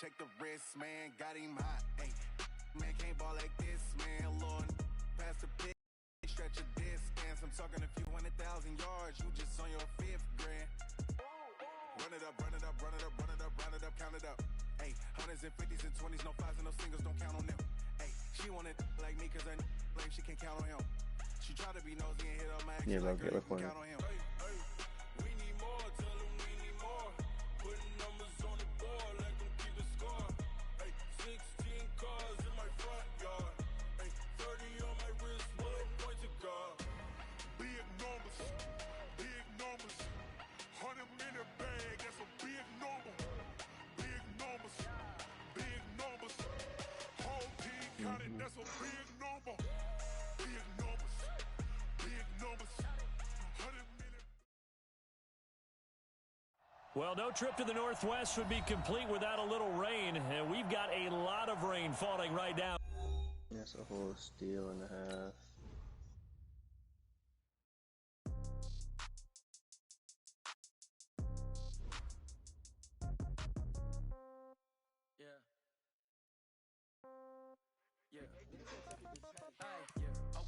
check the wrist, man, got him hot. Hey, man, can't ball like this, man. Lord, pass the pitch, stretch a distance. I'm talking a few 100,000 yards. You just on your 5th grand. Run it up, run it up, run it up, run it up, run it up, count it up. Hey, 100s and 50s and 20s, no 5s and no singles, don't count on them. Hey, she wanted like me cause her like she can count on him. She try to be nosy and hit up my Yeah, like get the point. Count on him. We need more, tell them we need more. Putting numbers on the board, let them keep the score. Hey, 16 cars in my front yard. Hey, 30 on my wrist, bullet point to God. Big numbers, 100 in the bag, that's a big number. Big numbers, whole team counted, that's a big number. Big numbers, 100 minute. Well, no trip to the Northwest would be complete without a little rain, and we've got a lot of rain falling right now. That's a whole steal and a half.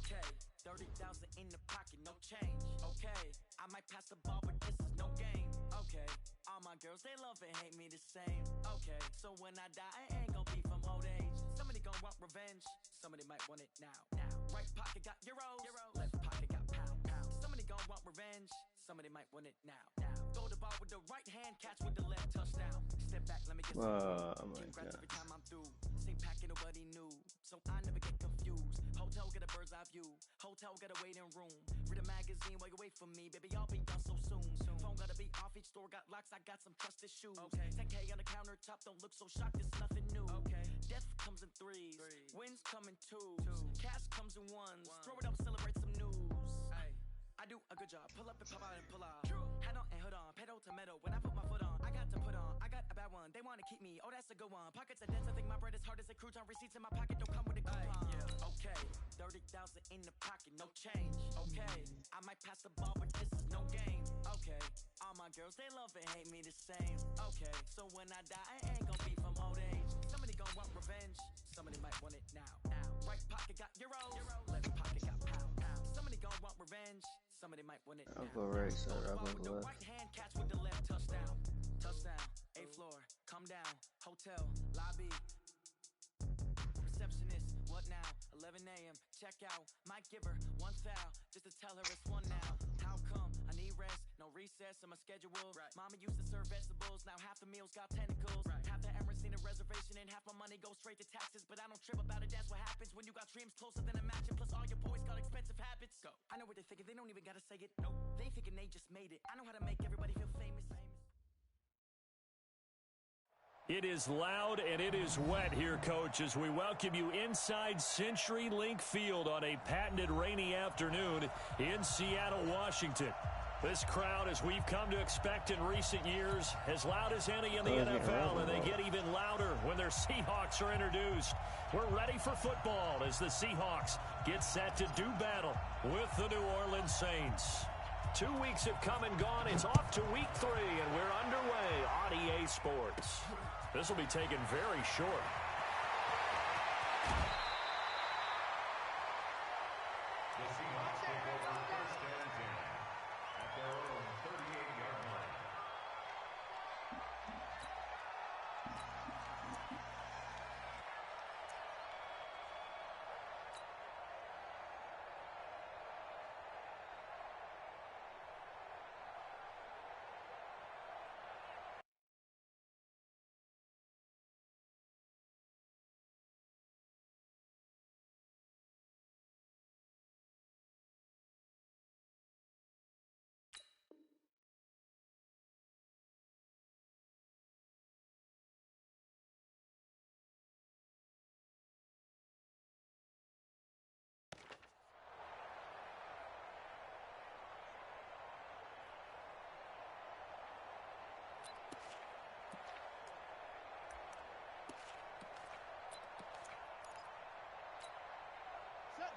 Okay, 30,000 in the pocket, no change. Okay, I might pass the ball, but this is no game. Okay, all my girls, they love and hate me the same. Okay, so when I die, I ain't gon' be from old age. Somebody gon' want revenge, somebody might want it now. Right pocket got euros, left pocket got pound. Somebody gon' want revenge, somebody might want it now. Throw the ball with the right hand, catch with the left, touchdown. Step back, let me get some God. every time I'm through. Same packet, nobody knew, so I never get confused. Hotel get a bird's eye view, hotel get a waiting room. Read a magazine while you wait for me, baby, I'll be done so soon. Phone gotta be off, each store got locks, I got some trusted shoes. 10K on the countertop, don't look so shocked, it's nothing new. Death comes in threes, wins come in twos, cash comes in ones. Throw it up, celebrate some news. I do a good job, pull up and pop out and pull out. Hat on and hood on, pedal to metal, when I put my foot on, I got to put on, I got a bad one, they wanna keep me, oh that's a good one. Pockets are dense, I think my bread is hard as a crouton, receipts in my pocket don't come with a coupon. Okay, 30,000 in the pocket, no change. Okay, I might pass the ball, but this is no game. Okay, all my girls, they love and hate me the same. Okay, so when I die, I ain't gon' be from old age. Somebody gon' want revenge, somebody might want it now. Right pocket got euros, left pocket got pound. Somebody gon' want revenge, somebody might want it now. I'll go right, sir. I'll go with the left. right hand, catch with the left, touchdown. Touchdown, 8th floor, come down, hotel, lobby. Receptionist, what now? 11 a.m., check out. Might give her one foul, just to tell her it's one now. How come? I need rest, no recess in my schedule. Mama used to serve vegetables, now half the meals got tentacles. Half the Emirates need a reservation and half my money goes straight to taxes. But I don't trip about it, that's what happens when you got dreams closer than a match. And plus all your boys got expensive habits. Go. I know what they're thinking, they don't even gotta say it. Nope, they thinking they just made it. I know how to make everybody feel famous. It is loud and it is wet here, Coach, as we welcome you inside CenturyLink Field on a patented rainy afternoon in Seattle, Washington. This crowd, as we've come to expect in recent years, as loud as any in the NFL, and they get even louder when their Seahawks are introduced. We're ready for football as the Seahawks get set to do battle with the New Orleans Saints. 2 weeks have come and gone. It's off to week 3, and we're underway on EA Sports. This will be taken very short. The Seahawks take over first and 10 at their own 38-yard line.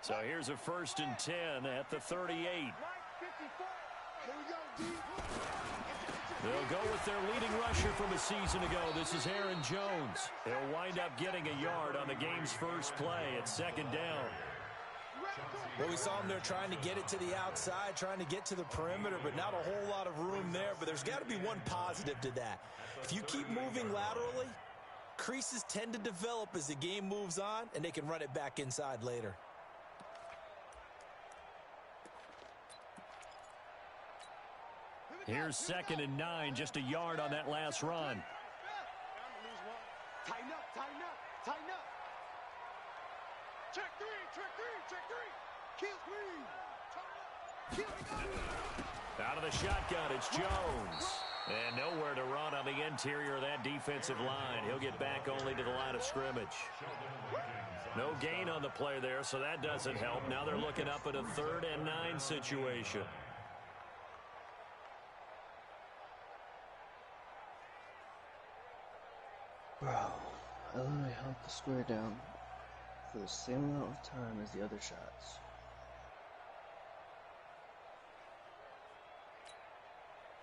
So here's a 1st and 10 at the 38. They'll go with their leading rusher from a season ago. This is Aaron Jones. He'll wind up getting a yard on the game's first play at second down. Well, we saw him there trying to get it to the outside, trying to get to the perimeter, but not a whole lot of room there. But there's got to be one positive to that. If you keep moving laterally, creases tend to develop as the game moves on, and they can run it back inside later. Here's 2nd and 9, just a yard on that last run. Tighten up, tighten up, tighten up. Check three, check three, check three. Kill three. Out of the shotgun, it's Jones. And nowhere to run on the interior of that defensive line. He'll get back only to the line of scrimmage. No gain on the play there, so that doesn't help. Now they're looking up at a 3rd and 9 situation. Bro, I literally held the square down for the same amount of time as the other shots.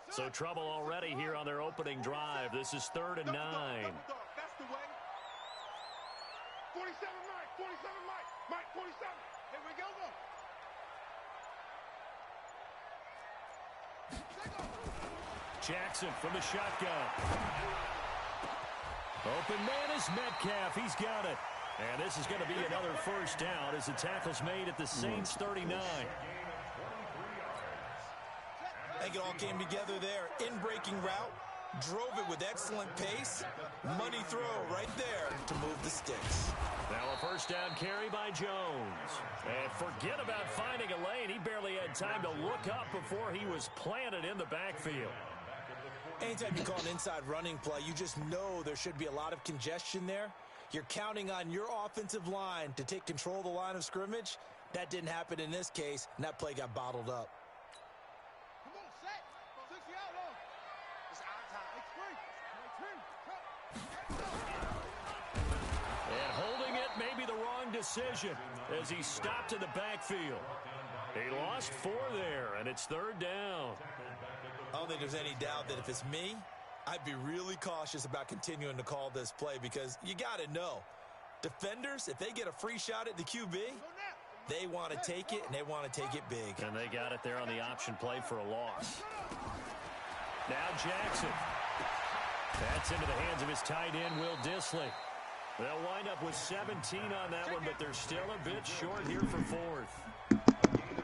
So trouble already here on their opening drive. This is 3rd and 9. That's the way. 47 Mike, 47 Mike, Mike 47. Here we go, Jackson from the shotgun. Open man is Metcalf. He's got it. And this is going to be another first down as the tackle's made at the Saints 39. I think it all came together there. In-breaking route, drove it with excellent pace. Money throw right there to move the sticks. Now a first down carry by Jones. And forget about finding a lane. He barely had time to look up before he was planted in the backfield. Anytime you call an inside running play, you just know there should be a lot of congestion there. You're counting on your offensive line to take control of the line of scrimmage. That didn't happen in this case, and that play got bottled up. Come on, set. 60 out low. It's our time. And holding it may be the wrong decision as he stopped in the backfield. He lost 4 there, and it's 3rd down. I don't think there's any doubt that if it's me, I'd be really cautious about continuing to call this play because you got to know, defenders, if they get a free shot at the QB, they want to take it, and they want to take it big. And they got it there on the option play for a loss. Now Jackson. That's into the hands of his tight end, Will Dissly. They'll wind up with 17 on that one, but they're still a bit short here for 4th.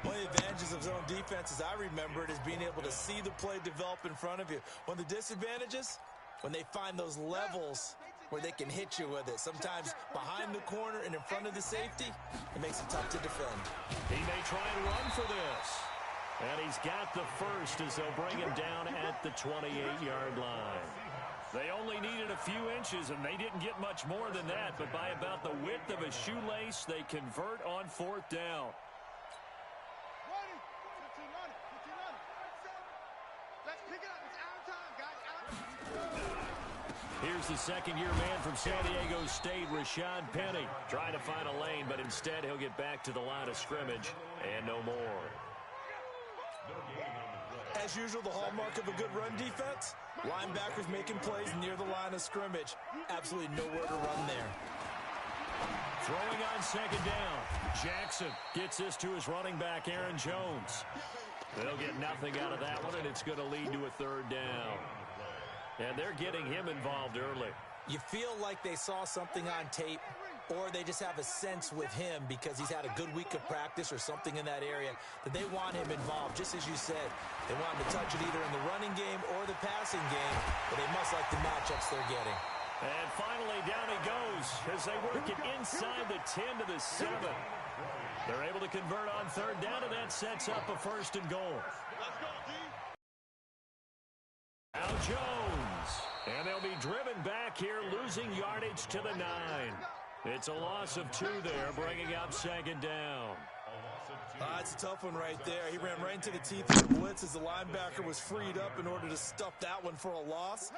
One of the advantages of zone defense, as I remember it, is being able to see the play develop in front of you. One of the disadvantages, when they find those levels where they can hit you with it. Sometimes behind the corner and in front of the safety, it makes it tough to defend. He may try and run for this. And he's got the first as they'll bring him down at the 28-yard line. They only needed a few inches, and they didn't get much more than that. But by about the width of a shoelace, they convert on 4th down. Here's the second-year man from San Diego State, Rashad Penny. Trying to find a lane, but instead he'll get back to the line of scrimmage and no more. As usual, the hallmark of a good run defense, linebackers making plays near the line of scrimmage. Absolutely nowhere to run there. Throwing on second down. Jackson gets this to his running back, Aaron Jones. They'll get nothing out of that one, and it's going to lead to a 3rd down. And they're getting him involved early. You feel like they saw something on tape, or they just have a sense with him because he's had a good week of practice or something in that area that they want him involved. Just as you said, they want him to touch it either in the running game or the passing game, but they must like the matchups they're getting. And finally, down he goes as they work it inside the 10 to the 7. They're able to convert on 3rd down, and that sets up a 1st and goal. Now Jones, and they'll be driven back here, losing yardage to the 9. It's a loss of 2 there, bringing up 2nd down. It's a tough one right there. He ran right into the teeth of the blitz as the linebacker was freed up in order to stuff that one for a loss.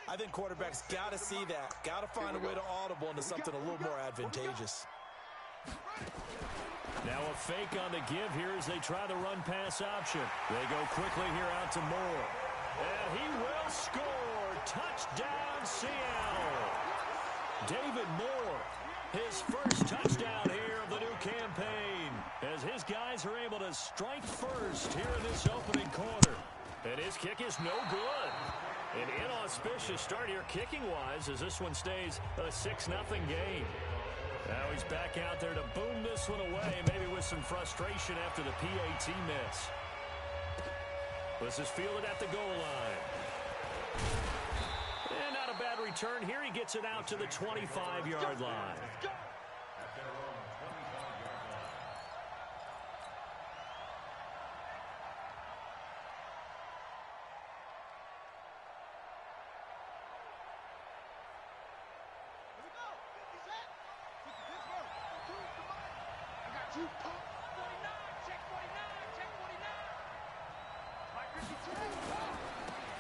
I think quarterbacks got to see that, got to find a way to audible into something a little more advantageous. Now a fake on the give here as they try the run-pass option. They go quickly here out to Moore. And he will score. Touchdown, Seattle. David Moore, his first touchdown here of the new campaign, as his guys are able to strike first here in this opening quarter. And his kick is no good. An inauspicious start here kicking-wise as this one stays a 6-0 game. Now he's back out there to boom this one away, maybe with some frustration after the PAT miss. This is fielded at the goal line. And not a bad return here. He gets it out to the 25-yard line.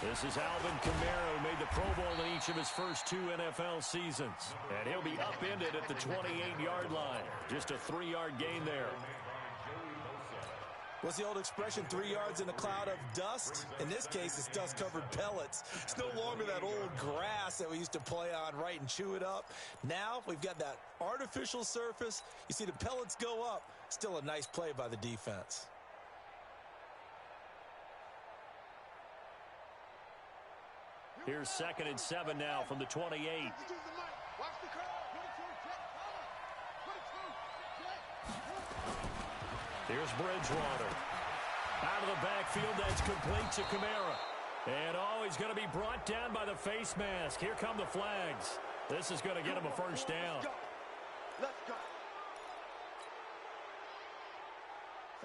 This is Alvin Kamara, who made the Pro Bowl in each of his first 2 NFL seasons. And he'll be upended at the 28-yard line. Just a 3-yard gain there. What's the old expression, 3 yards in a cloud of dust? In this case, it's dust-covered pellets. It's no longer that old grass that we used to play on, right, and chew it up. Now we've got that artificial surface. You see the pellets go up. Still a nice play by the defense. Here's 2nd and 7 now from the 28. Here's Bridgewater. Out of the backfield, that's complete to Kamara. And he's going to be brought down by the face mask. Here come the flags. This is going to get him a first down. Let's go.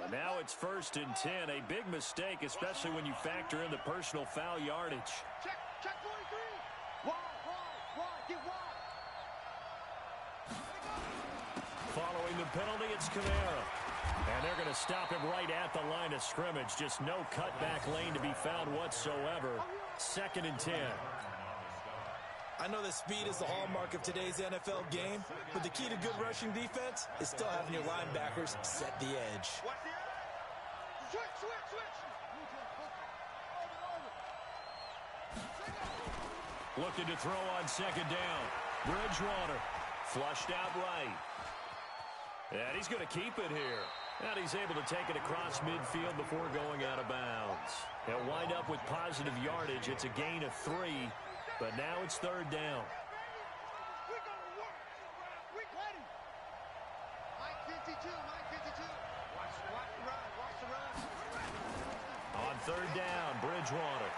And now it's 1st and 10. A big mistake, especially when you factor in the personal foul yardage. Check 43. Wide, get wide. Following the penalty, it's Kamara. And they're going to stop him right at the line of scrimmage. Just no cutback lane to be found whatsoever. 2nd and 10. I know that speed is the hallmark of today's NFL game, but the key to good rushing defense is still having your linebackers set the edge. Watch the switch. Looking to throw on 2nd down. Bridgewater flushed out right. And he's going to keep it here. And he's able to take it across midfield before going out of bounds. He'll wind up with positive yardage. It's a gain of 3, but now it's 3rd down. We're going to work. We're ready. Mike 52. Watch the run. On 3rd down, Bridgewater.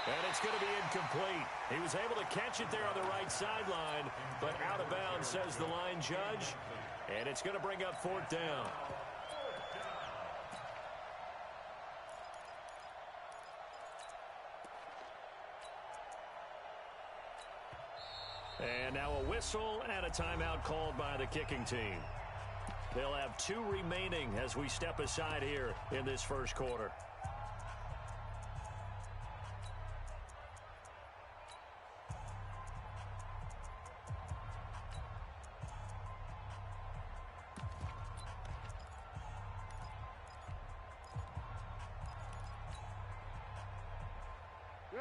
And it's going to be incomplete. He was able to catch it there on the right sideline, but out of bounds, says the line judge. And it's going to bring up 4th down. And now a whistle and a timeout called by the kicking team. They'll have 2 remaining as we step aside here in this first quarter.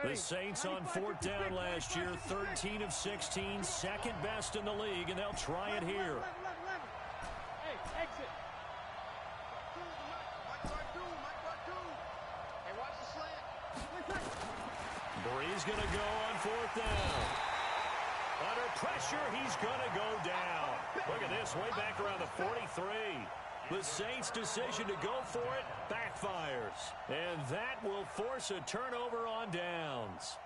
The Saints on 4th down last year, 13 of 16, 2nd best in the league, and they'll try it here. Hey, exit. Hey, watch the slant. Bree's going to go on 4th down. Under pressure, he's going to go down. Look at this, way back around the 43. The Saints' decision to go for it backfires. And that will force a turnover on downs.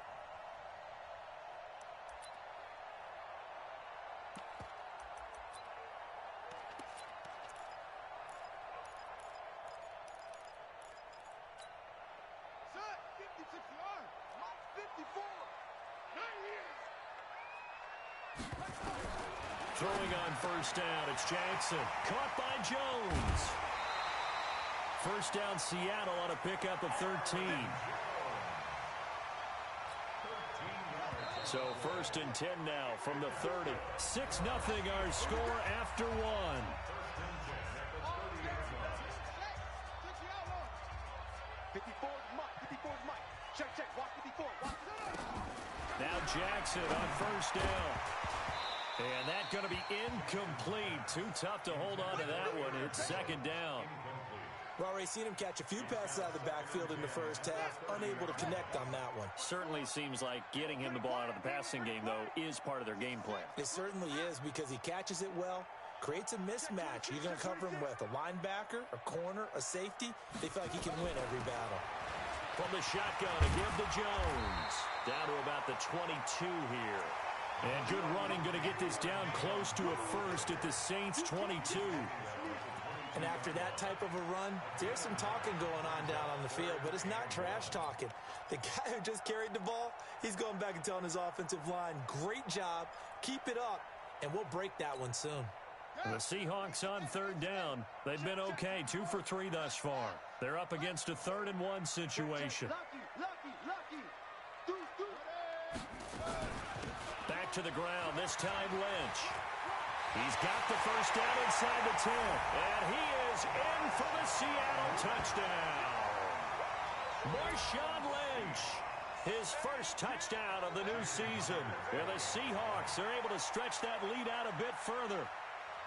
Set, 56 yards. Mike 54. 9 years. Throwing on 1st down, it's Jackson. Caught by Jones. 1st down, Seattle on a pickup of 13. So 1st and 10 now from the 30. 6-0 our score after 1. 54 is Mike. 54 is Mike. Check, check. Watch 54. Watch. Now Jackson on first down. And that's going to be incomplete. Too tough to hold on to that one. It's second down. We've already seen him catch a few passes out of the backfield in the first half. Unable to connect on that one. Certainly seems like getting him the ball out of the passing game, though, is part of their game plan. It certainly is because he catches it well, creates a mismatch. You're going to cover him with a linebacker, a corner, a safety. They feel like he can win every battle. From the shotgun, a give to Jones. Down to about the 22 here. And good running, going to get this down close to a first at the Saints 22. And after that type of a run, there's some talking going on down on the field, but it's not trash talking. The guy who just carried the ball, he's going back and telling his offensive line, great job, keep it up, and we'll break that one soon. The Seahawks on third down. They've been okay, 2 for 3 thus far. They're up against a 3rd-and-1 situation. Back to the ground, this time Lynch. He's got the first down inside the 10, and he is in for the Seattle touchdown. Marshawn Lynch, his first touchdown of the new season. And the Seahawks are able to stretch that lead out a bit further.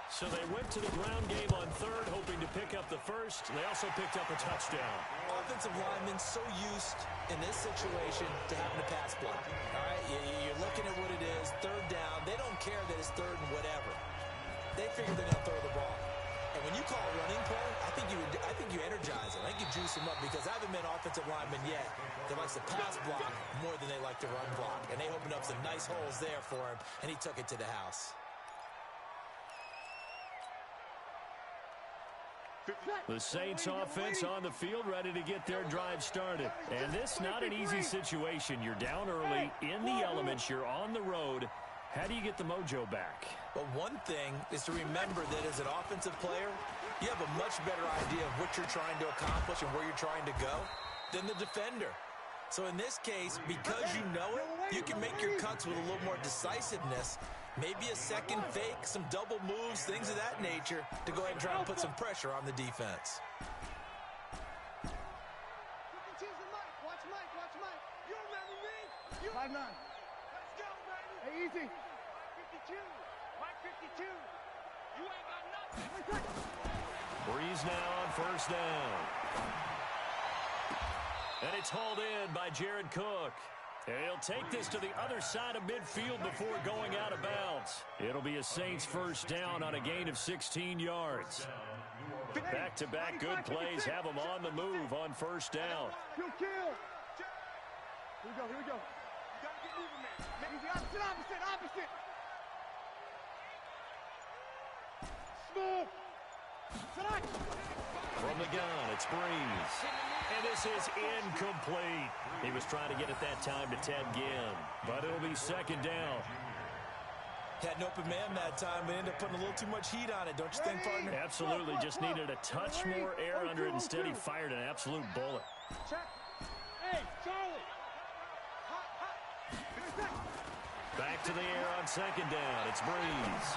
So they went to the ground game on third, hoping to pick up the first. They also picked up a touchdown. Offensive linemen so used in this situation to having a pass block. All right, you're looking at what it is, third down. They don't care that it's third and whatever. They figure they're going to throw the ball. And when you call a running play, I think you energize them. I think you juice them up because I haven't met an offensive lineman yet that likes to pass block more than they like to run block. And they opened up some nice holes there for him, and he took it to the house. The Saints offense on the field ready to get their drive started. And this not an easy situation. You're down early, in the elements, you're on the road. How do you get the mojo back? Well, one thing is to remember that as an offensive player, you have a much better idea of what you're trying to accomplish and where you're trying to go than the defender. So in this case, because you know it, you can make your cuts with a little more decisiveness. Maybe a second fake, some double moves, things of that nature to go ahead and try and put some pressure on the defense. Watch Mike. You remember me? 5'9". Let's go, baby. Hey, easy. 52. Mike 52. You ain't got nothing. Breeze now on first down. And it's hauled in by Jared Cook. And he'll take this to the other side of midfield before going out of bounds. It'll be a Saints first down on a gain of 16 yards. Back-to-back good plays have them on the move on first down. Kill. Here we go. You gotta get moving, man. Easy, opposite. Small. From the gun, it's Breeze. And this is incomplete. He was trying to get it that time to Ted Ginn, but it'll be second down. Had an open man that time, but ended up putting a little too much heat on it, don't you think, partner? Absolutely, just needed a touch more air under it. Instead, he fired an absolute bullet. Check. Hey, Charlie. Back to the air on second down. It's Breeze.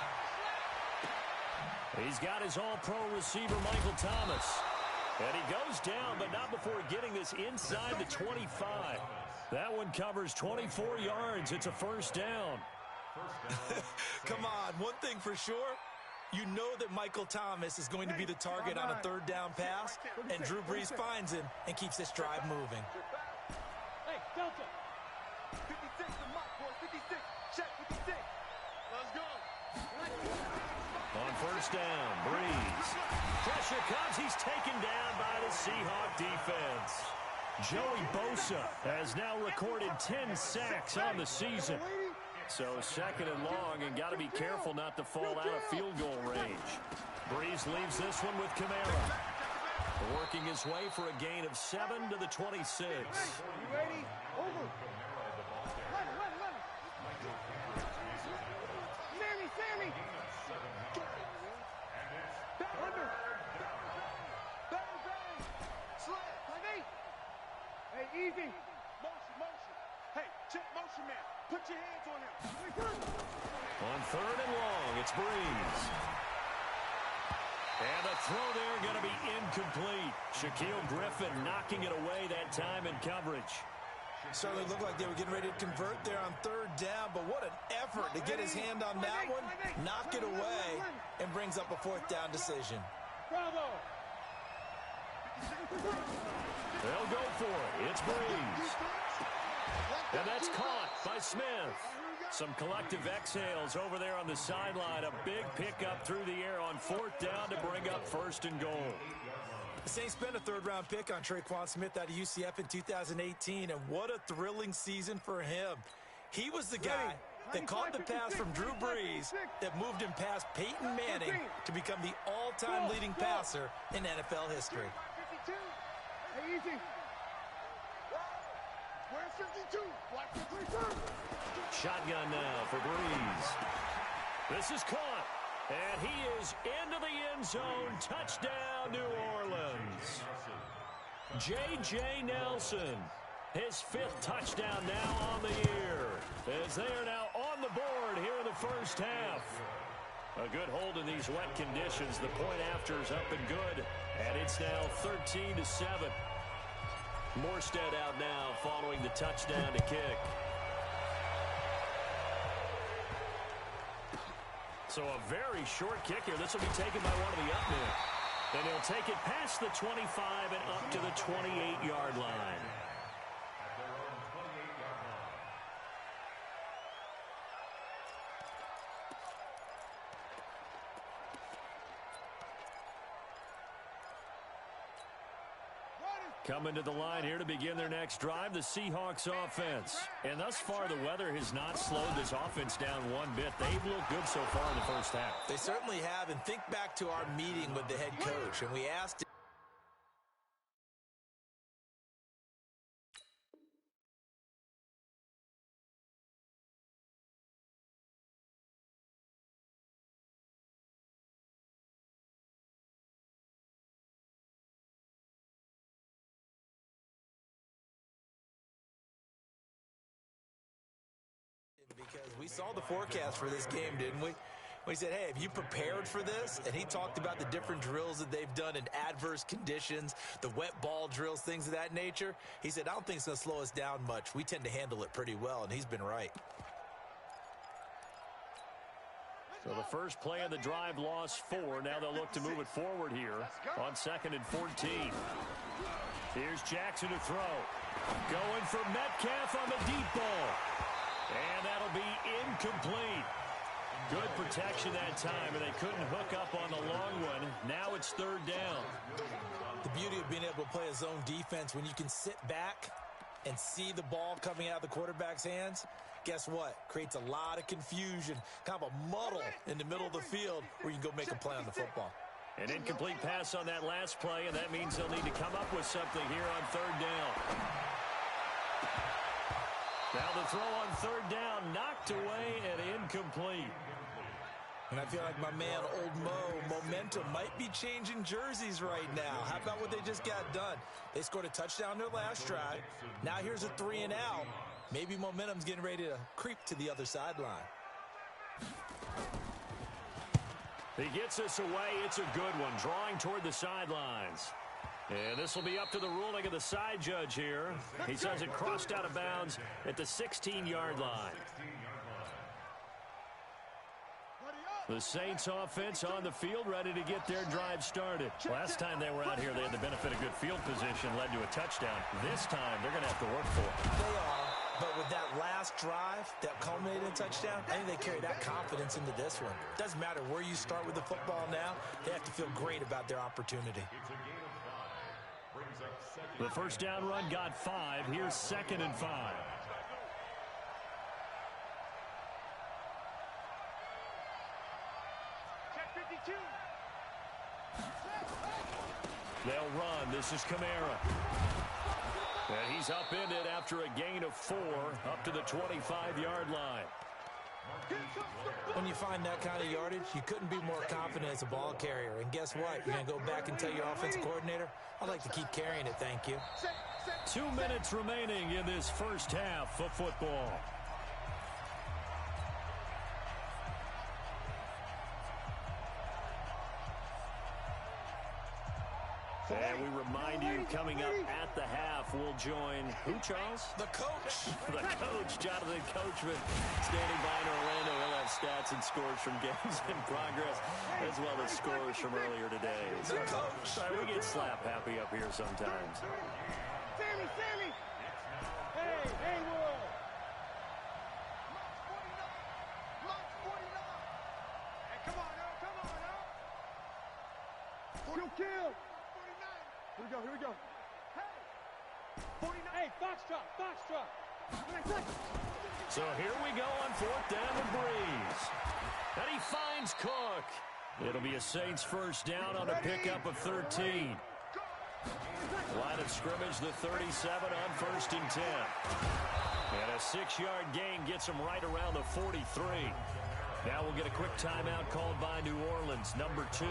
He's got his all-pro receiver, Michael Thomas. And he goes down, but not before getting this inside the 25. That one covers 24 yards. It's a first down. Come on, one thing for sure, you know that Michael Thomas is going to be the target on a third down pass, and Drew Brees finds him and keeps this drive moving. Hey, Delta. 56 to Mike, boy. 56. Check 56. Let's go. On first down, Breeze. Pressure comes. He's taken down by the Seahawk defense. Joey Bosa has now recorded 10 sacks on the season. So second and long, and got to be careful not to fall out of field goal range. Breeze leaves this one with Kamara. Working his way for a gain of 7 to the 26. You ready? Over. Run. Sammy. Under. Bang. Slap. Hey, easy. Motion. Hey, check motion, man. Put your hands on him. On third and long, it's Breeze. And the throw there going to be incomplete. Shaquille Griffin knocking it away that time in coverage. Certainly looked like they were getting ready to convert there on third down, but what an effort to get his hand on that one, knock it away, and brings up a fourth down decision. Bravo. They'll go for it. It's Breeze. And that's caught by Smith. Some collective exhales over there on the sideline. A big pickup through the air on fourth down to bring up first and goal. The Saints spent a third-round pick on Traquan Smith out of UCF in 2018, and what a thrilling season for him. He was the guy that caught the pass from Drew Brees that moved him past Peyton Manning to become the all-time leading passer in NFL history. 52. Hey, easy. Where's 52? Watch the 23. Shotgun now for Breeze. This is caught. And he is into the end zone. Touchdown, New Orleans. J.J. Nelson, his fifth touchdown now on the year, as they are now on the board here in the first half. A good hold in these wet conditions. The point after is up and good, and it's now 13-7. Morstead out now following the touchdown to kick. So a very short kick here. This will be taken by one of the up men. And he'll take it past the 25 and up to the 28-yard line. Coming to the line here to begin their next drive, the Seahawks offense. And thus far, the weather has not slowed this offense down one bit. They've looked good so far in the first half. They certainly have, and think back to our meeting with the head coach, and we asked him. Because we saw the forecast for this game, didn't we? We said, hey, have you prepared for this? And he talked about the different drills that they've done in adverse conditions, the wet ball drills, things of that nature. He said, I don't think it's going to slow us down much. We tend to handle it pretty well, and he's been right. So the first play of the drive lost 4. Now they'll look to move it forward here on 2nd and 14. Here's Jackson to throw. Going for Metcalf on the deep ball. And that'll be incomplete. Good protection that time, and they couldn't hook up on the long one. Now it's third down. The beauty of being able to play a zone defense when you can sit back and see the ball coming out of the quarterback's hands, guess what? Creates a lot of confusion, kind of a muddle in the middle of the field where you can go make a play on the football. An incomplete pass on that last play, and that means they'll need to come up with something here on third down. Now the throw on third down, knocked away and incomplete. And I feel like my man, Old Mo, momentum might be changing jerseys right now. How about what they just got done? They scored a touchdown their last drive. Now here's a 3 and out. Maybe momentum's getting ready to creep to the other sideline. He gets us away. It's a good one, drawing toward the sidelines. And this will be up to the ruling of the side judge here. He says it crossed out of bounds at the 16-yard line. The Saints offense on the field, ready to get their drive started. Last time they were out here, they had the benefit of good field position, led to a touchdown. This time, they're going to have to work for it. They are, but with that last drive that culminated in a touchdown, I think they carry that confidence into this one. Doesn't matter where you start with the football now, they have to feel great about their opportunity. The first down run got 5. Here's 2nd and 5. They'll run. This is Kamara. And he's upended after a gain of 4 up to the 25-yard line. When you find that kind of yardage, you couldn't be more confident as a ball carrier. And guess what? You're going to go back and tell your offensive coordinator, I'd like to keep carrying it, thank you. 2 minutes remaining in this first half of football. coming up at the half, we'll join who, Charles? The coach. The coach, Jonathan Coachman, standing by in Orlando. He'll have stats and scores from games in progress, as well as scores from earlier today. The coach. We get slap happy up here sometimes. Sammy! Hey, Haywood! Lock 49! Hey, come on now! Kill! 49! Here we go! Hey! 49! Hey, Foxtrot! So here we go on 4th down to Breeze. And he finds Cook. It'll be a Saints first down on a pickup of 13. Line of scrimmage, the 37 on 1st and 10. And a 6-yard gain gets him right around the 43. Now we'll get a quick timeout called by New Orleans, number 2.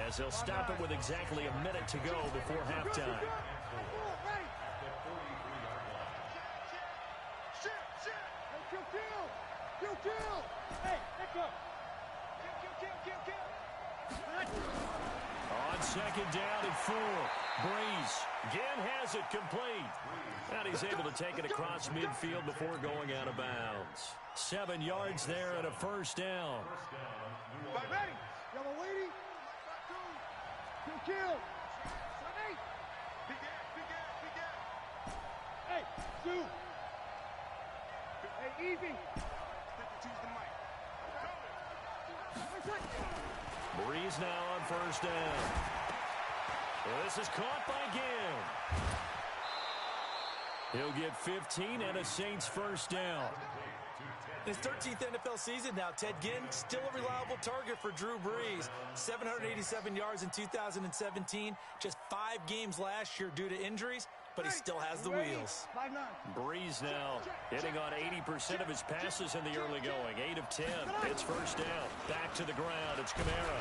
As they'll stop it with exactly a minute to go before halftime. Kill! Hey, kill! On 2nd down and 4. Breeze again has it complete. And he's able to take it across midfield before going out of bounds. 7 yards there and a first down. Ready? Yellow lady. Kill. Big ass. Hey, Sue. Hey, easy. Breeze now on first down. This is caught by Ginn. He'll get 15 and a Saints first down. His 13th NFL season now, Ted Ginn, still a reliable target for Drew Brees. 787 yards in 2017, just 5 games last year due to injuries, but he still has the wheels. Breeze now hitting on 80% of his passes in the early going. 8 of 10. It's first down. Back to the ground. It's Kamara.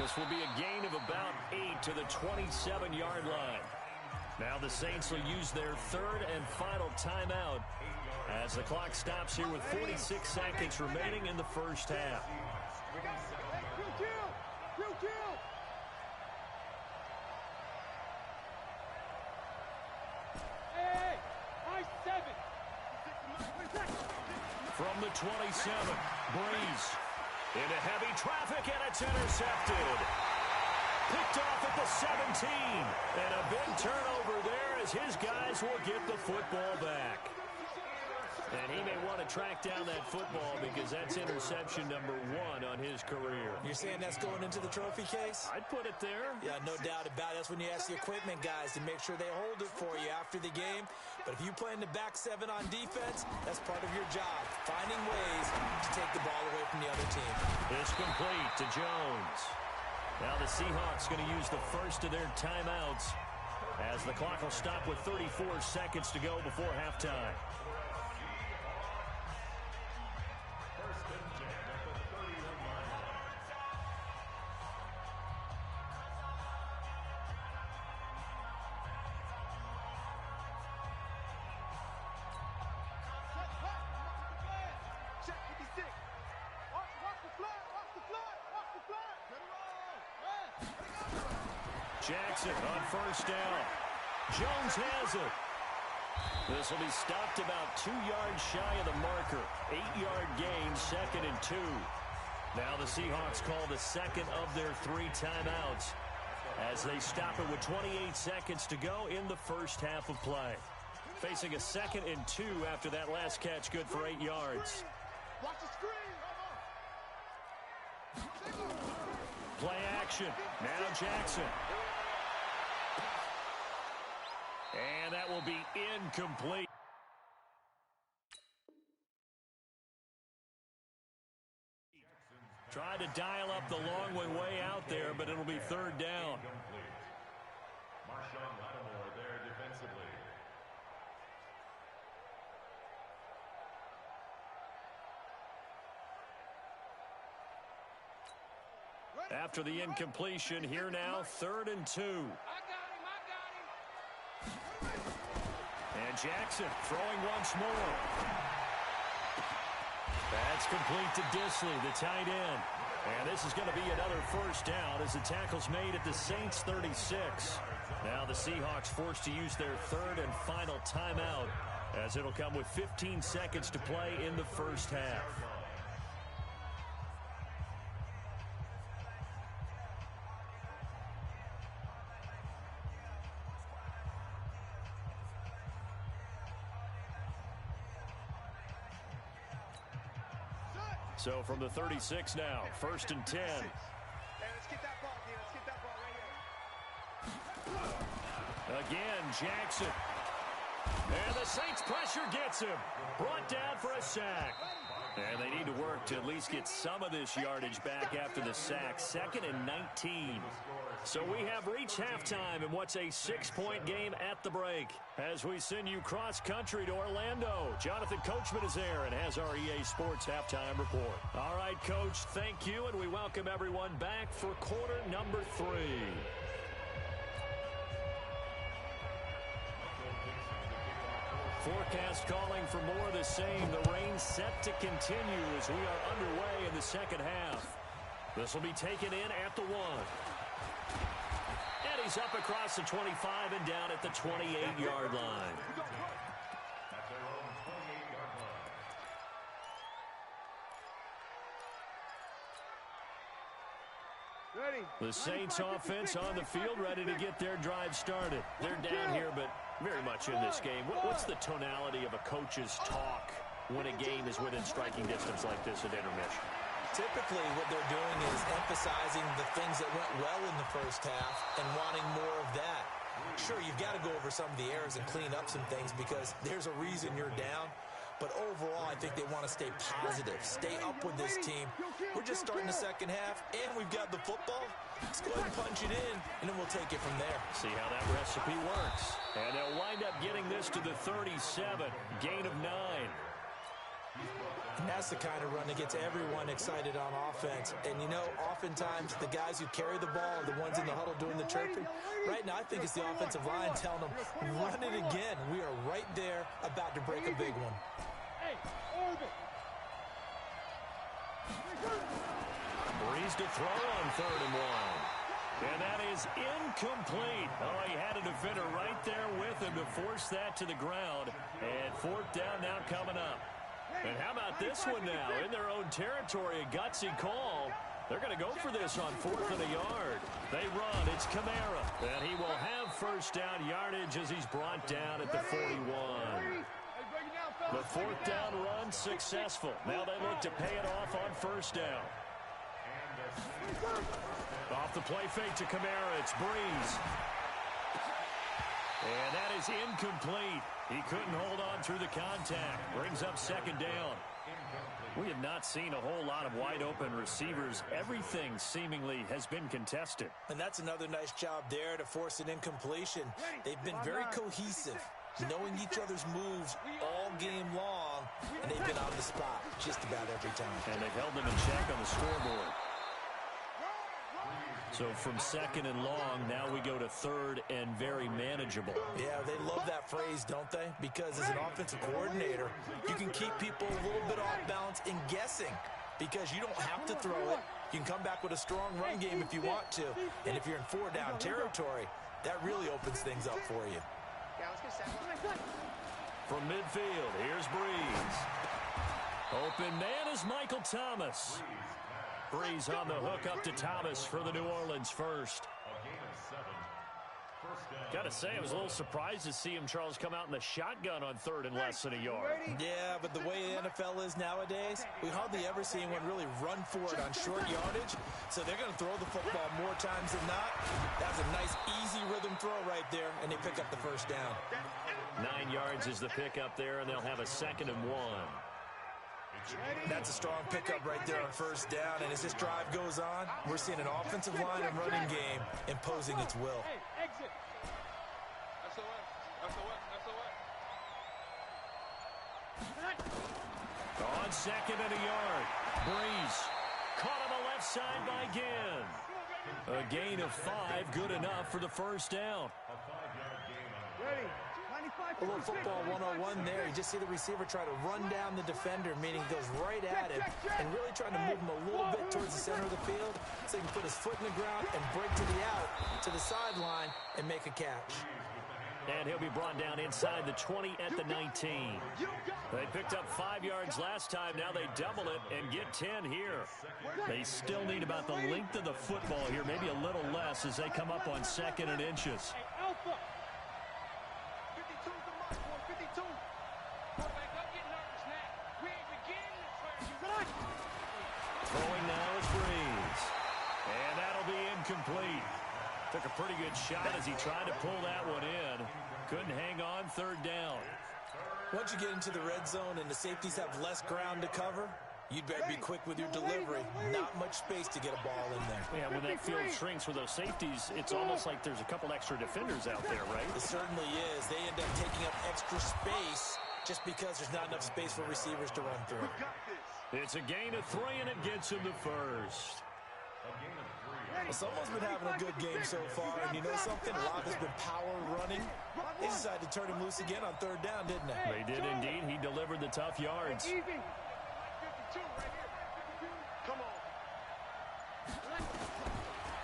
This will be a gain of about 8 to the 27-yard line. Now the Saints will use their 3rd and final timeout as the clock stops here with 46 seconds remaining in the first half. From the 27, Breeze into heavy traffic, and it's intercepted. Picked off at the 17, and a big turnover there as his guys will get the football back. And he may want to track down that football because that's interception number 1 on his career. You're saying that's going into the trophy case? I'd put it there. Yeah, no doubt about it. That's when you ask the equipment guys to make sure they hold it for you after the game. But if you play in the back 7 on defense, that's part of your job, finding ways to take the ball away from the other team. It's complete to Jones. Now the Seahawks going to use the first of their timeouts as the clock will stop with 34 seconds to go before halftime. Jackson on first down. Jones has it. This will be stopped about 2 yards shy of the marker. 8-yard gain, 2nd and 2. Now the Seahawks call the second of their 3 timeouts as they stop it with 28 seconds to go in the first half of play. Facing a 2nd and 2 after that last catch, good for 8 yards. Watch the screen. Play action. Now Jackson. And that will be incomplete. Tried to dial up the long way out there, but it'll be 3rd down. Marshawn Lattimore there defensively. After the incompletion, here now, 3rd and 2. And Jackson throwing once more. That's complete to Disley, the tight end. And this is going to be another first down as the tackle's made at the Saints 36. Now the Seahawks forced to use their third and final timeout, as it'll come with 15 seconds to play in the first half. So from the 36 now, 1st and 10. Hey, let's get that ball, D. Let's get that ball right here. Again, Jackson. And the Saints pressure gets him. Brought down for a sack. And they need to work to at least get some of this yardage back after the sack. 2nd and 19. So we have reached halftime in what's a 6-point game at the break. As we send you cross-country to Orlando, Jonathan Coachman is there and has our EA Sports halftime report. All right, Coach, thank you, and we welcome everyone back for quarter number 3. Forecast calling for more of the same. The rain set to continue as we are underway in the second half. This will be taken in at the 1. And he's up across the 25 and down at the 28-yard line. The Saints offense on the field, ready to get their drive started. They're down here, but very much in this game. What's the tonality of a coach's talk when a game is within striking distance like this at intermission? Typically, what they're doing is emphasizing the things that went well in the first half and wanting more of that. Sure, you've got to go over some of the errors and clean up some things because there's a reason you're down. But overall, I think they want to stay positive, stay up with this team. We're just starting the second half, and we've got the football. Let's go ahead and punch it in, and then we'll take it from there. See how that recipe works. And they'll wind up getting this to the 37, gain of 9. And that's the kind of run that gets everyone excited on offense. And, you know, oftentimes the guys who carry the ball are the ones in the huddle doing the chirping. Right now, I think it's the offensive line telling them, run it again. We are right there about to break a big one. Breeze to throw on 3rd and 1. And that is incomplete. Oh, he had a defender right there with him to force that to the ground. And 4th down now coming up. And how about this one now? In their own territory, a gutsy call. They're going to go for this on 4th and a yard. They run. It's Kamara. And he will have 1st down yardage as he's brought down at the 41. The 4th down run successful. Now they look to pay it off on 1st down. Off the play fake to Kamara. It's Breeze. And that is incomplete. He couldn't hold on through the contact. Brings up 2nd down. We have not seen a whole lot of wide-open receivers. Everything seemingly has been contested. And that's another nice job there to force an incompletion. They've been very cohesive, knowing each other's moves all game long, and they've been on the spot just about every time. And they've held them in check on the scoreboard. So from 2nd and long, now we go to 3rd and very manageable. Yeah, they love that phrase, don't they? Because as an offensive coordinator, you can keep people a little bit off balance and guessing because you don't have to throw it. You can come back with a strong run game if you want to. And if you're in 4-down territory, that really opens things up for you. From midfield, here's Breeze. Open man is Michael Thomas. Breeze on the hook up to Thomas for the New Orleans 1st. Got to say, I was a little surprised to see him, Charles, come out in the shotgun on 3rd and less than a yard. Yeah, but the way the NFL is nowadays, we hardly ever see anyone really run for it on short yardage. So they're going to throw the football more times than not. That's a nice, easy rhythm throw right there, and they pick up the 1st down. 9 yards is the pickup there, and they'll have a 2nd and 1. That's a strong pickup right there on 1st down, and as this drive goes on, we're seeing an offensive line and running game imposing its will. On 2nd and a yard, Breeze caught on the left side by Ginn. A gain of 5, good enough for the 1st down. Ready, A little football 101 there. You just see the receiver try to run down the defender, meaning he goes right at him and really trying to move him a little bit towards the center of the field so he can put his foot in the ground and break to the out, to the sideline, and make a catch. And he'll be brought down inside the 20 at the 19. They picked up 5 yards last time. Now they double it and get 10 here. They still need about the length of the football here, maybe a little less as they come up on 2nd and inches. Throwing now is Breeze. And that'll be incomplete. Took a pretty good shot as he tried to pull that one in. Couldn't hang on 3rd down. Once you get into the red zone and the safeties have less ground to cover, you'd better be quick with your delivery. Not much space to get a ball in there. Yeah, when that field shrinks with those safeties, it's almost like there's a couple extra defenders out there, right? It certainly is. They end up taking up extra space just because there's not enough space for receivers to run through. It's a gain of 3, and it gets him to first. Well, someone's been having a good game so far, and you know something? A lot has been power running. They decided to turn him loose again on 3rd down, didn't they? They did indeed. He delivered the tough yards.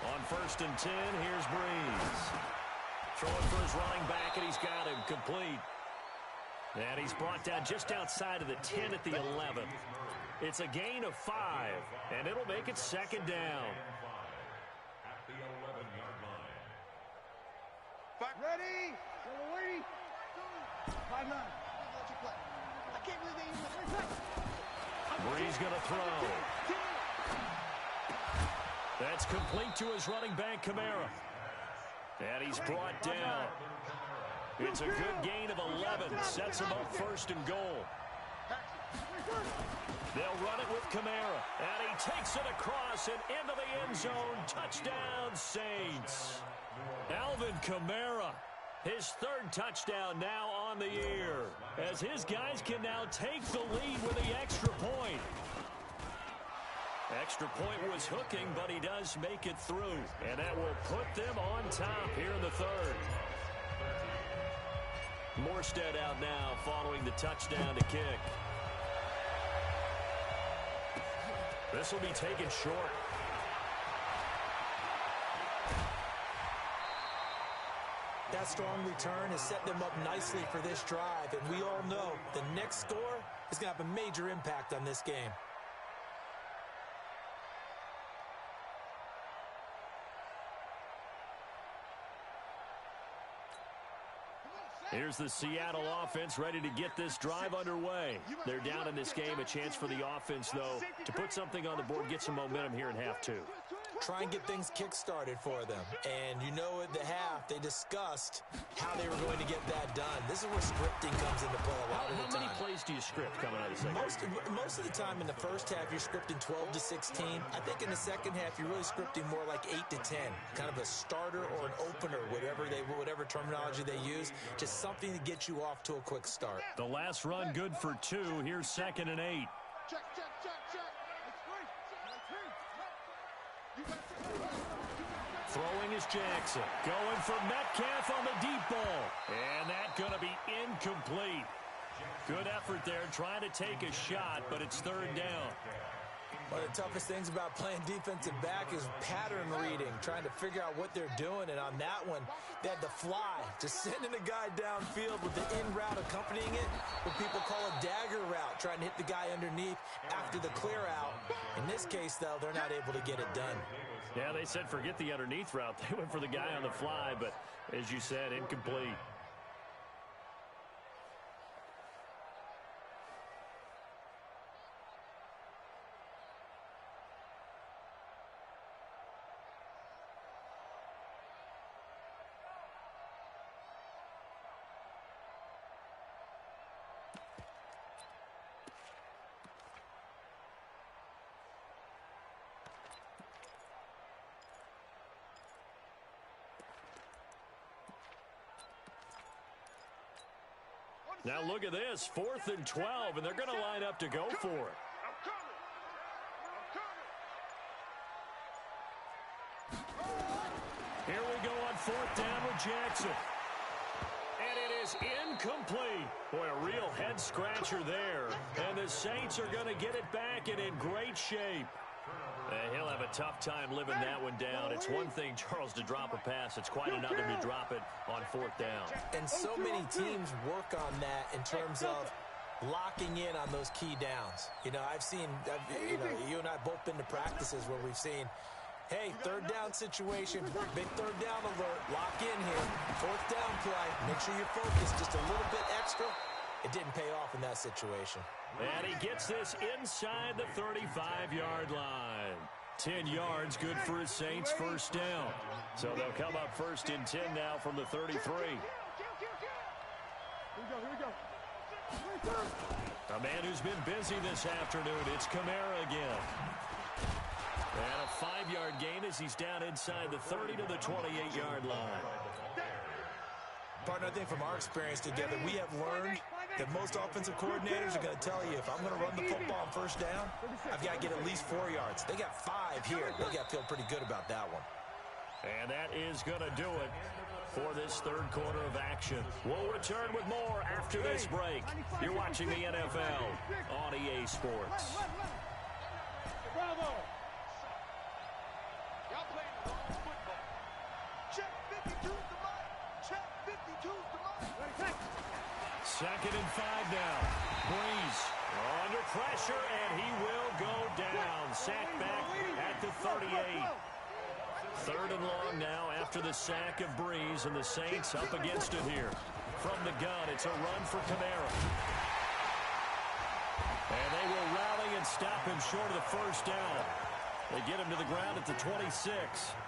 On 1st and 10, here's Breeze. Throwing for his running back, and he's got him complete. And he's brought down just outside of the 10 at the 11. It's a gain of 5, and it'll make it 2nd down. At the 11-yard line. Ready? Ready? 5-9. I can't believe they even... Breeze going to throw. That's complete to his running back, Kamara. And he's brought down. It's a good gain of 11. Sets him up 1st and goal. They'll run it with Kamara. And he takes it across and into the end zone. Touchdown, Saints. Alvin Kamara, his 3rd touchdown now on the year, as his guys can now take the lead with the extra point. Extra point was hooking, but he does make it through. And that will put them on top here in the 3rd. Morstead out now following the touchdown to kick. This will be taken short. That strong return has set them up nicely for this drive, and we all know the next score is going to have a major impact on this game. Here's the Seattle offense ready to get this drive underway. They're down in this game. A chance for the offense, though, to put something on the board, get some momentum here in half 2. Try and get things kick-started for them. And you know at the half, they discussed how they were going to get that done. This is where scripting comes into play a lot of the time. How many plays do you script coming out of the second? Most of the time in the first half, you're scripting 12 to 16. I think in the second half, you're really scripting more like 8 to 10. Kind of a starter or an opener, whatever terminology they use. Just something to get you off to a quick start. The last run good for 2. Here's 2nd and 8. Check. Throwing is Jackson. Going for Metcalf on the deep ball. And that going to be incomplete. Good effort there trying to take a shot, but it's 3rd down. One of the toughest things about playing defensive back is pattern reading, trying to figure out what they're doing. And on that one, they had to fly, just sending a guy downfield with the in route accompanying it, what people call a dagger route, trying to hit the guy underneath after the clear out. In this case, though, they're not able to get it done. Yeah, they said forget the underneath route. They went for the guy on the fly, but as you said, incomplete. Now look at this, 4th and 12, and they're going to line up to go for it. Here we go on 4th down with Jackson. And it is is incomplete. Boy, a real head-scratcher there. And the Saints are going to get it back and in great shape. He'll have a tough time living that one down. It's one thing, Charles, to drop a pass. It's quite another to drop it on fourth down. And so many teams work on that in terms of locking in on those key downs. You know, you and I both been to practices where we've seen, hey, third down situation, big third down alert, lock in here, fourth down play, make sure you're focused just a little bit extra. It didn't pay off in that situation. And he gets this inside the 35-yard line. 10 yards, good for his Saints first down. So they'll come up first and 10 now from the 33. Here we go. A man who's been busy this afternoon, it's Kamara again. And a 5-yard gain as he's down inside the 30 to the 28-yard line. Partner, I think from our experience together, we have learned that most offensive coordinators are going to tell you, if I'm going to run the football on first down, I've got to get at least 4 yards. They got 5 here. They got to feel pretty good about that one. And that is going to do it for this third quarter of action. We'll return with more after this break. You're watching the NFL on EA Sports. Bravo! Y'all playing the wrong football. Check 52's the money. Check 52's the money. Second and 5 now. Breeze under pressure, and he will go down. Sack back at the 38. Third and long now after the sack of Breeze, and the Saints up against it here. From the gun, it's a run for Kamara. And they will rally and stop him short of the first down. They get him to the ground at the 26.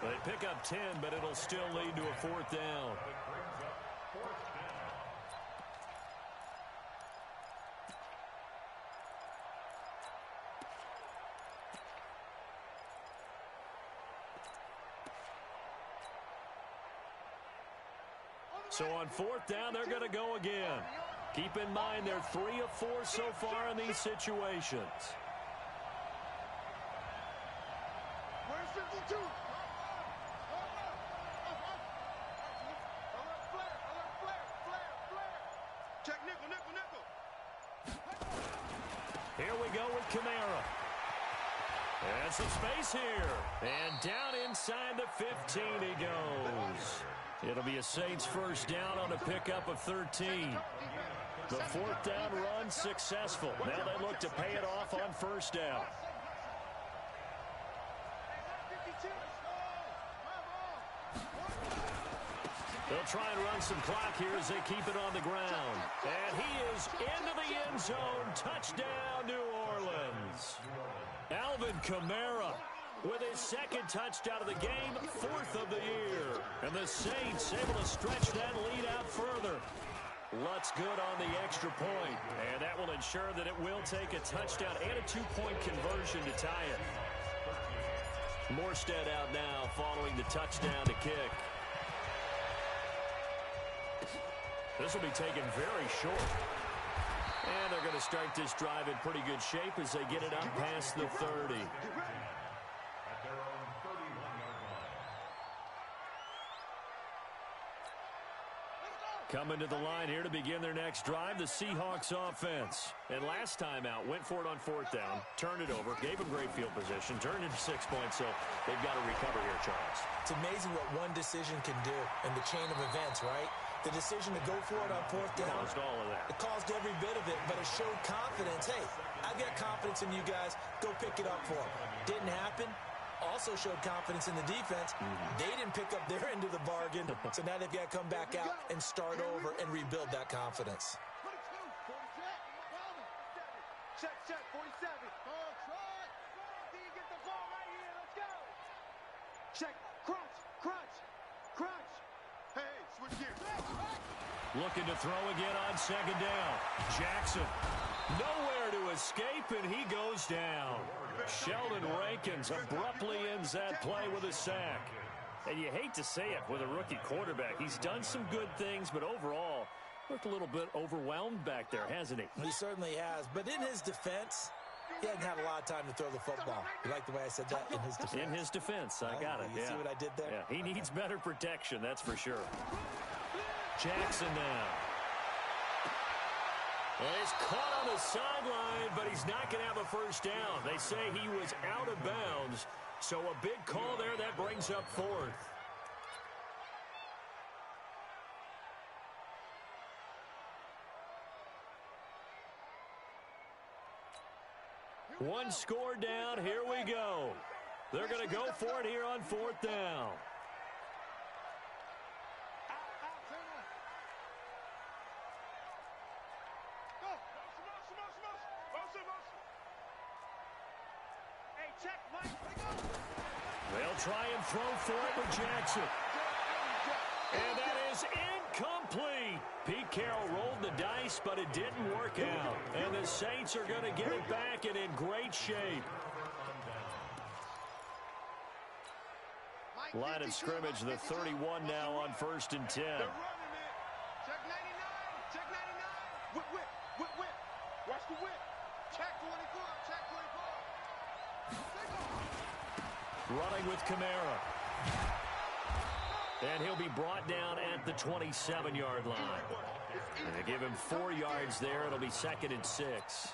They pick up 10, but it'll still lead to a fourth down. So on fourth down, they're going to go again. Keep in mind, they're 3 of 4 so far in these situations. Where's 52? Flare. Check nickel. Here we go with Kamara. And some space here. And down inside the 15 he goes. It'll be a Saints first down on a pickup of 13. The fourth down run successful. Now they look to pay it off on first down. They'll try and run some clock here as they keep it on the ground. And he is into the end zone. Touchdown, New Orleans. Alvin Kamara with his second touchdown of the game, 4th of the year. And the Saints able to stretch that lead out further. Lutz good on the extra point. And that will ensure that it will take a touchdown and a 2-point conversion to tie it. Morstead out now following the touchdown to kick. This will be taken very short. And they're going to start this drive in pretty good shape as they get it up past the 30. Coming to the line here to begin their next drive, the Seahawks offense. And last time out, went for it on fourth down, turned it over, gave them great field position, turned it 6 points, so they've got to recover here, Charles. It's amazing what one decision can do in the chain of events, right? The decision to go for it on fourth down. Caused all of that. It caused every bit of it, but it showed confidence. Hey, I've got confidence in you guys. Go pick it up for them. Didn't happen. Also showed confidence in the defense. They didn't pick up their end of the bargain, so now they've got to come back out and start over and rebuild that confidence. Check, 47. Get the ball right here. Let's go. Check, crunch. Hey, switch gears. Looking to throw again on second down. Jackson, nowhere to escape, and he goes down. Sheldon Rankins abruptly ends that play with a sack. And you hate to say it with a rookie quarterback. He's done some good things, but overall, looked a little bit overwhelmed back there, hasn't he? He certainly has. But in his defense, he hadn't had a lot of time to throw the football. You like the way I said that? In his defense. In his defense, I got it. You see what I did there? Yeah, he needs better protection, that's for sure. Jackson now. And he's caught on the sideline, but he's not going to have a first down. They say he was out of bounds. So a big call there that brings up fourth. One score down. Here we go. They're going to go for it here on fourth down. They'll try and throw for it with Jackson. And that is incomplete. Pete Carroll rolled the dice, but it didn't work out. And the Saints are going to get it back and in great shape. Line of scrimmage, the 31 now on 1st and 10. Check 99. Check 99. Whip, whip, whip, whip. Watch the whip. Check 24. Check 24. Running with Kamara. And he'll be brought down at the 27-yard line. And they give him 4 yards there. It'll be 2nd and 6.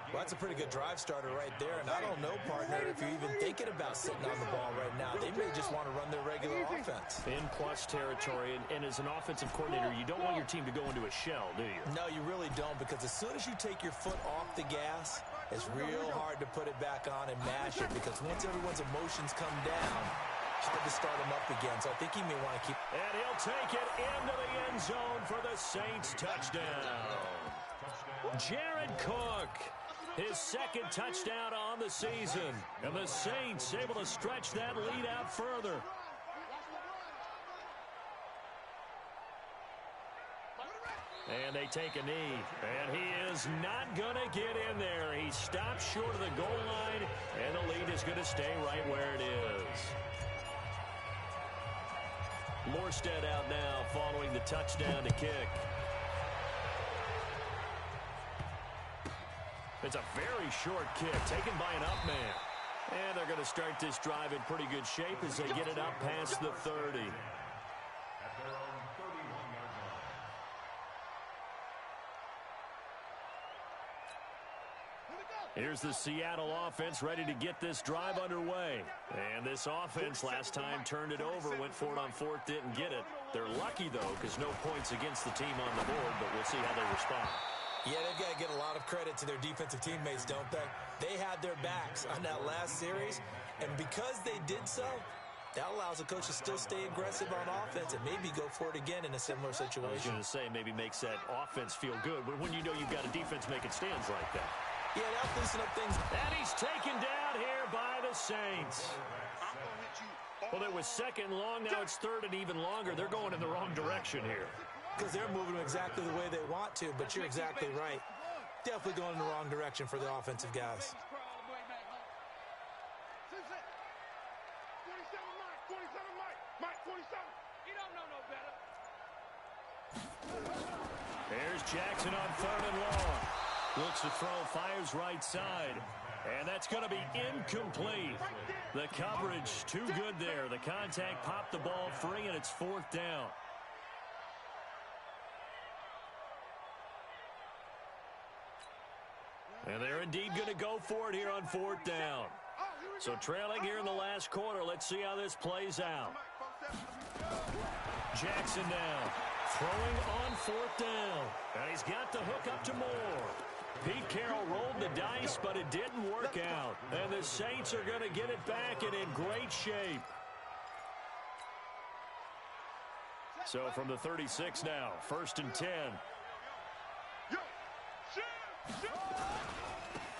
Well, that's a pretty good drive starter right there. And I don't know, partner, if you're even thinking about sitting on the ball right now. They may just want to run their regular offense. In plus territory. And as an offensive coordinator, you don't want your team to go into a shell, do you? No, you really don't, because as soon as you take your foot off the gas, it's real hard to put it back on and mash it, because once everyone's emotions come down, hard to start them up again. So I think he may want to keep... And he'll take it into the end zone for the Saints touchdown. Jared Cook, his 2nd touchdown on the season. And the Saints able to stretch that lead out further. And they take a knee. And he is not going to get in there. He stops short of the goal line. And the lead is going to stay right where it is. Morstead out now following the touchdown to kick. It's a very short kick taken by an up man. And they're going to start this drive in pretty good shape as they get it up past the 30. At their own 31-yard line. Here's the Seattle offense ready to get this drive underway. And this offense last time turned it over, went for it on 4th, didn't get it. They're lucky, though, because no points against the team on the board, but we'll see how they respond. Yeah, they've got to get a lot of credit to their defensive teammates, don't they? They had their backs on that last series, and because they did so, that allows the coach to still stay aggressive on offense and maybe go for it again in a similar I was situation. going to say maybe makes that offense feel good, but when you know you've got a defense making stands like that. Yeah, that'll loosen up things. And he's taken down here by the Saints. Well, it was 2nd and long. Now it's 3rd and even longer. They're going in the wrong direction here. Because they're moving exactly the way they want to, but you're exactly right. Definitely going in the wrong direction for the offensive guys. 27 Mike, 27. You don't know no better. There's Jackson on 3rd and long. Looks to throw, fires right side. And that's going to be incomplete. The coverage too good there. The contact popped the ball free, and it's 4th down. And they're indeed going to go for it here on 4th down. So trailing here in the last quarter. Let's see how this plays out. Jackson now throwing on 4th down. And he's got the hook up to Moore. Pete Carroll rolled the dice, but it didn't work out. And the Saints are going to get it back and in great shape. So from the 36 now, 1st and 10.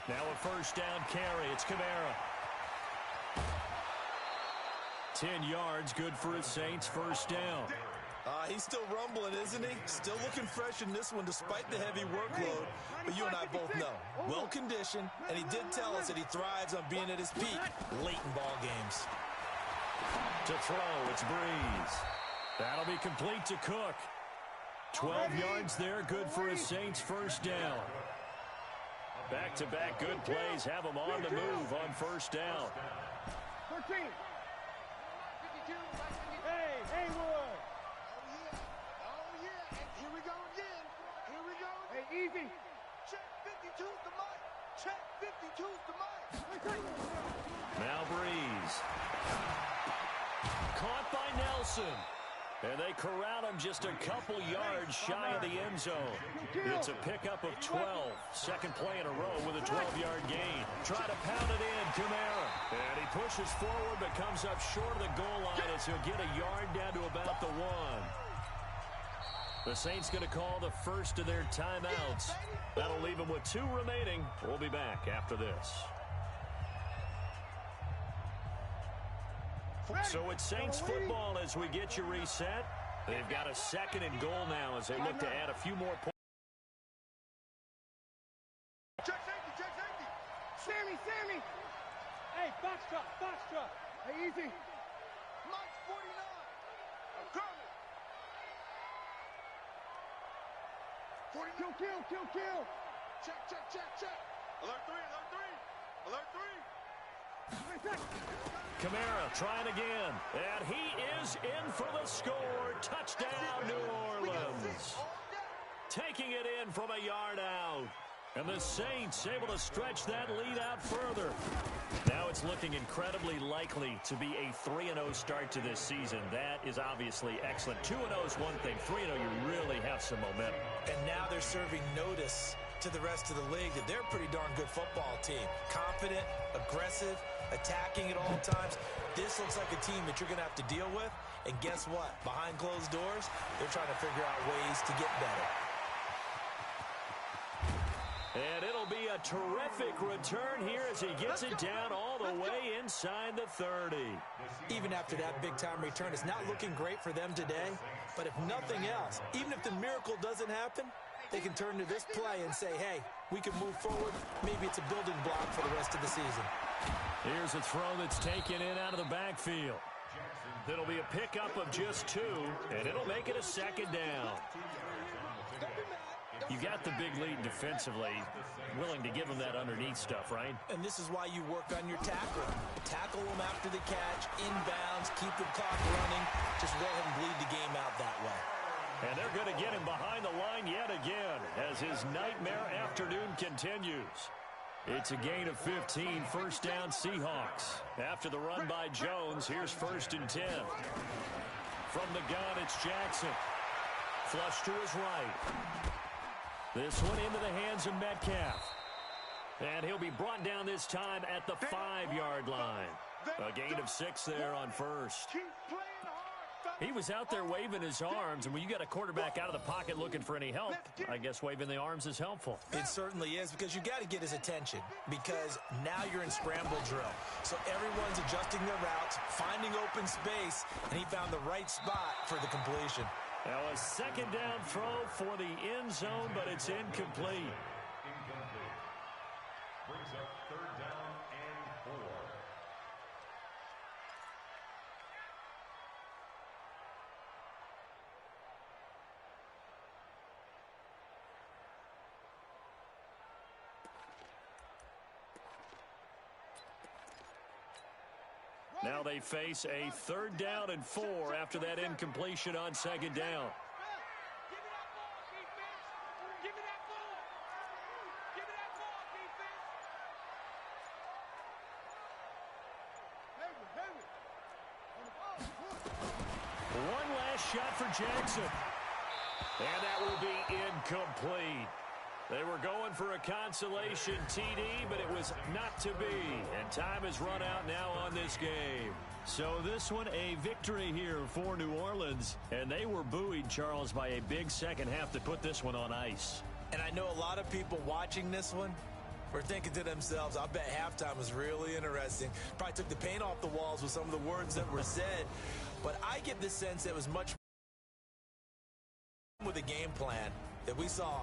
Now a 1st down carry. It's Kamara. 10 yards, good for his Saints. 1st down. He's still rumbling, isn't he? Still looking fresh in this one despite the heavy workload. But you and I both know, well-conditioned, and he did tell us that he thrives on being at his peak late in ball games. To throw, it's Breeze. That'll be complete to Cook. 12 yards there, good for his Saints. 1st down. Back-to-back good plays have them on the move on 1st down. 13. Hey, Haywood. Oh, yeah. Here we go again. Here we go. Hey, easy. 52's the mic. Check, 52's the mic. Now Breeze. Caught by Nelson. And they corral him just a couple yards shy of the end zone. It's a pickup of 12. Second play in a row with a 12-yard gain. Try to pound it in, Kamara. And he pushes forward but comes up short of the goal line as he'll get a yard down to about the 1. The Saints going to call the first of their timeouts. That'll leave them with 2 remaining. We'll be back after this. So it's Saints football as we get you reset. They've got a 2nd and goal now as they look to add a few more points. Check safety, check safety. Sammy. Hey, box truck. Hey, easy. Mike's 49. I'm coming. 49. Kill. Check. Alert 3. Kamara trying again. And he is in for the score. Touchdown, New Orleans. Taking it in from a yard out. And the Saints able to stretch that lead out further. Now it's looking incredibly likely to be a 3-0 start to this season. That is obviously excellent. 2-0 is one thing. 3-0, you really have some momentum. And now they're serving notice to the rest of the league that they're a pretty darn good football team. Confident, aggressive, attacking at all times. This looks like a team that you're going to have to deal with. And guess what? Behind closed doors, they're trying to figure out ways to get better. And it'll be a terrific return here as he gets it down all the way inside the 30. Even after that big-time return, it's not looking great for them today. But if nothing else, even if the miracle doesn't happen, they can turn to this play and say, hey, we can move forward. Maybe it's a building block for the rest of the season. Here's a throw that's taken in out of the backfield. It'll be a pickup of just 2, and it'll make it a 2nd down. You got the big lead defensively, willing to give them that underneath stuff, right? And this is why you work on your tackle. Tackle them after the catch, inbounds, keep the clock running. Just go ahead and bleed the game out that way. And they're going to get him behind the line yet again as his nightmare afternoon continues. It's a gain of 15, first down Seahawks. After the run by Jones, here's 1st and 10. From the gun, it's Jackson. Flush to his right. This one into the hands of Metcalf. And he'll be brought down this time at the 5-yard line. A gain of 6 there on first. He was out there waving his arms, and when you got a quarterback out of the pocket looking for any help, I guess waving the arms is helpful. It certainly is, because you got to get his attention, because now you're in scramble drill. So everyone's adjusting their routes, finding open space, and he found the right spot for the completion. Now a 2nd down throw for the end zone, but it's incomplete. Incomplete. Brings up 3rd down and 4. Now they face a 3rd down and 4 after that incompletion on 2nd down. Give me that ball, defense. Give me that ball. Give me that ball, defense. One last shot for Jackson. And that will be incomplete. They were going for a consolation TD, but it was not to be. And time has run out now on this game. So this one, a victory here for New Orleans. And they were buoyed, Charles, by a big second half to put this one on ice. And I know a lot of people watching this one were thinking to themselves, I bet halftime was really interesting. Probably took the paint off the walls with some of the words that were said. But I get the sense that it was much with a game plan that we saw